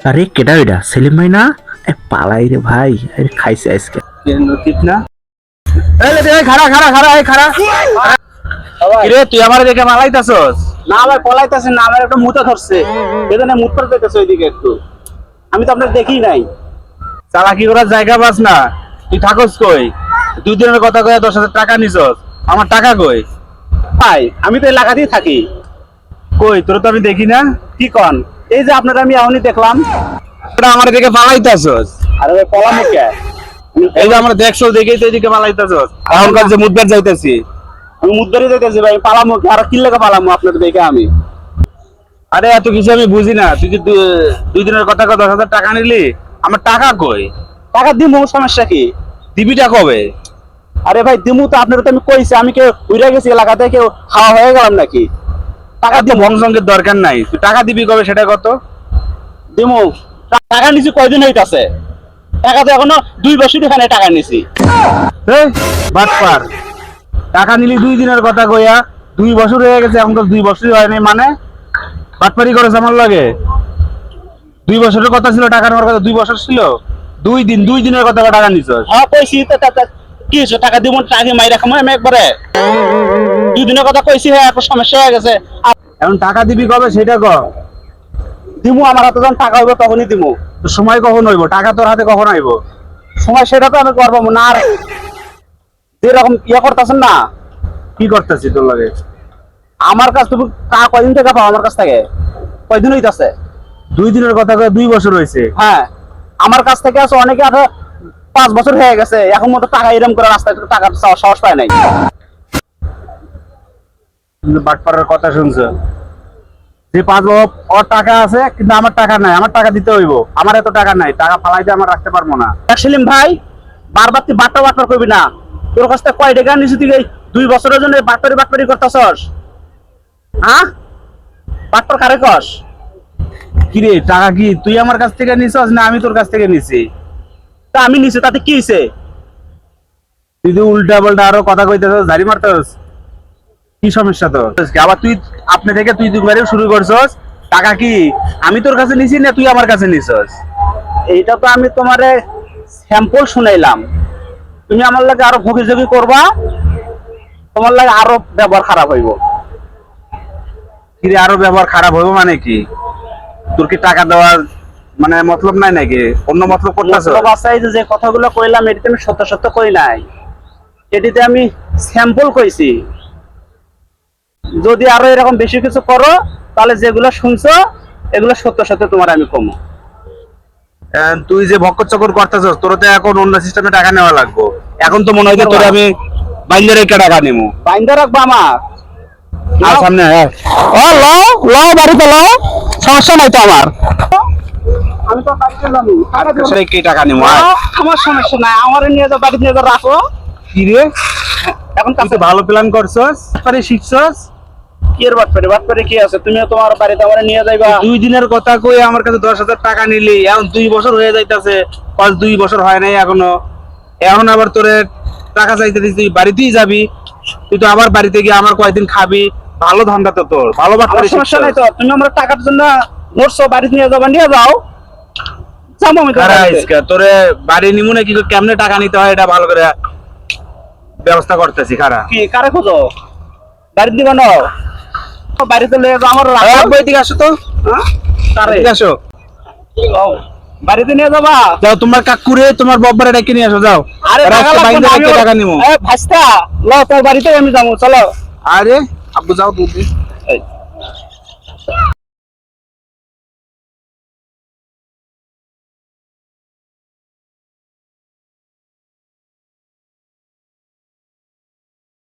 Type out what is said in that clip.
আরে কেডা ওইটা সেলিম ভাই না? পালাই রে ভাই, আরে খাইছে আজকে ঠিক না? খাড়া খাড়া খাড়া খাড়া কিরে তুই আমার দেখে মালাইতাছস? না ভাই পলাইতেছে না, আমার একটা মুতা ধরছে, এজন্য মুত করে দেখতেছে ওইদিকে একটু। আমি তো আপনাকে দেখি নাই। চালাকি করার জায়গা পাস না, তুই থাকস কই? 2 দিনের কথা কয়ে 10,000 টাকা নিছস, আমার টাকা কই? ভাই আমি তো এলাকাতেই থাকি। কই তোর তো আমি দেখি না। কি কন? এই যে আপনারা আমি এখনই দেখলাম। তোরা আমার দেখে পালাইতাছস? আরে ভাই পলামু কে? এই যে আমরা দেখছো দেখেই তো এদিকে পালাইতাছস। এখনকার যে মুদবার যাইতাছি, আমি মুদ্দারি দেখতেছি ভাই, পালামু কে? আর কি লেগে পালামু আপনাদের দেখে আমি? আরে এত কিছু আমি বুঝি না। তুই যে 2 দিনের কথা কয়ে 10,000 টাকা নিলি, আমার টাকা কই? টাকা দিমু, সমস্যা কি? দিবিটা কবে? আরে ভাই দিমু তো, আপনার তো আমি কইছি, আমি কেউ উড়ে গেছি এলাকা থেকে, কেউ খাওয়া হয়ে গেলাম নাকি? টাকা দিয়ে ভংসঙ্গের দরকার নাই, তুই টাকা দিবি কবে সেটা কত? দিমু। টাকা নিছি কয়দিন হইতাছে? টাকা তো এখনো 2 বছর এখানে টাকা নিছি। এই বাটপার, টাকা নিলি 2 দিনের কথা কইয়া 2 বছর হয়ে গেছে, এখন তো 2 বছরই হয় নাই। মানে বাটপারি করেছ আমার লাগে? 2 বছরের কথা ছিল টাকা নেওয়ার কথা, 2 বছর ছিল? 2 দিনের কথা টাকা নিছস? হ্যাঁ কইছি তো, কি হয়েছে? টাকা দিব, টাকা মাই রাখাম আমি একবারে। 2 দিনের কথা কইছি, হ্যাঁ একটা সমস্যা হয়ে গেছে। এখন টাকা দিবি কবে সেটা ক? দিমু, আমার হাতে যখন টাকা হইব তখনই দিমু। তো সময় কখন হইব? টাকা তোর হাতে কখন আইব? সময় সেটা তো আমি করবো না। আর যেরকম ইয়ে করতেছেন না, কি করতেছি তোর লাগে? আমার কাছ তুমি টাকা কয়দিন থেকে পাও? আমার কাছ থেকে কয়দিন হইতাছে? 2 দিনের কথা কয়ে 2 বছর হয়েছে। হ্যাঁ, আমার কাছ থেকে আছে অনেকে, আর 5 বছর হয়ে গেছে, এখন মতো টাকা এরম করে রাস্তায় টাকা চাওয়ার সাহস পায় নাই। বাটপাড়ার কথা শুনছো? যে 5 বছর ওর টাকা আছে কিন্তু আমার টাকা নাই, আমার টাকা দিতে হইব। আমার এত টাকা নাই, টাকা ফালাইতে আমার রাখতে পারবো না। সেলিম ভাই, বারবার তুই বাট্টা বাট্টা করবি না। তোর কাছ থেকে কয় টাকা নিছি তুই? এই 2 বছরের জন্য বাট্টারি বাট্টারি করতেছস? হ্যাঁ, বাট্টার কারে কস? কিরে টাকা কি তুই আমার কাছ থেকে নিছস না আমি তোর কাছ থেকে নিছি? তা আমি নিছি, তাতে কি হয়েছে? তুই তো উল্টা পাল্টা আরো কথা কইতেছস, ঝাড়ি মারতেছস। কি সমস্যা তোর? আবার তুই আপনি থেকে তুই দুবারে শুরু করছস। টাকা কি আমি তোর কাছে নিছি না তুই আমার কাছে নিছস? এইটা তো আমি তোমারে স্যাম্পল শুনাইলাম। তুমি আমার লাগে আরো ভোগিযোগি করবা, তোমার লাগে আরো ব্যবহার খারাপ হইব। কিরে আরো ব্যবহার খারাপ হইব মানে কি? তোর কি টাকা দেওয়ার মানে মতলব নাই নাকি? অন্য মতলব করতেছস? বাসায় যে কথাগুলো কইলাম, এটিতে আমি সত্য সত্য কই নাই, এটিতে আমি স্যাম্পল কইছি। যদি আরো এরকম বেশি কিছু করো, তাহলে যেগুলো শুনছো এগুলো সত্য সত্য তোমার আমি কমো। তুই যে ভক্কর চক্কর করতেছস, তোর তো এখন অন্য সিস্টেমে টাকা নেওয়া লাগবে। এখন তো মনে হয় যে তোর আমি বাইন্দা রেখে টাকা নেবো। বাইন্দা রাখবা আমার। আর সামনে লও লও, বাড়িতে লও, সমস্যা নাই তো আমার। আমি তো বাড়িতে যাবো, টাকা দেবো। কি টাকা নেবো? আমার সমস্যা নাই, আমার নিয়ে যাও, বাড়িতে নিয়ে যাও, রাখো। কি রে এখন তুই তো ভালো প্ল্যান করছস, পারে শিখছস। কি এর বাটপারে কি আছে? তুমিও তোমার বাড়িতে আমার নিয়ে যাইবা। 2 দিনের কথা কই আমার কাছে 10,000 টাকা নিলি, এখন 2 বছর হয়ে যাইতাছে। 2 বছর হয় নাই এখনো। এখন আবার তোরে টাকা চাইতে দিস, তুই বাড়িতেই যাবি। তুই তো আবার বাড়িতে গিয়ে আমার কয়েকদিন খাবি। ভালো ধান্দা তো তোর, ভালো বাটপারি। সমস্যা নাই তো, তুমি আমার টাকার জন্য নোটস বাড়িতে নিয়ে যাবা, নিয়ে যাও। যাবো আমি তোরে বাড়ি নিমু না কি কেমনে টাকা নিতে হয় এটা ভালো করে ব্যবস্থা করতেছি। খারাপ কি কারে খোঁজো? বাড়িতে দিবা না? বাড়িতে লয়ে যাও আমার। এদিকে আসো তো। কারে আসো, বাড়িতে নিয়ে যাবা? যাও তোমার কাকুরে তোমার বব্বারে ডেকে নিয়ে আসো, যাও। আরে টাকা নিমু। ভাস্তা, ল তোর বাড়িতে আমি যাবো, চলো। আরে আব্বু যাও তুমি।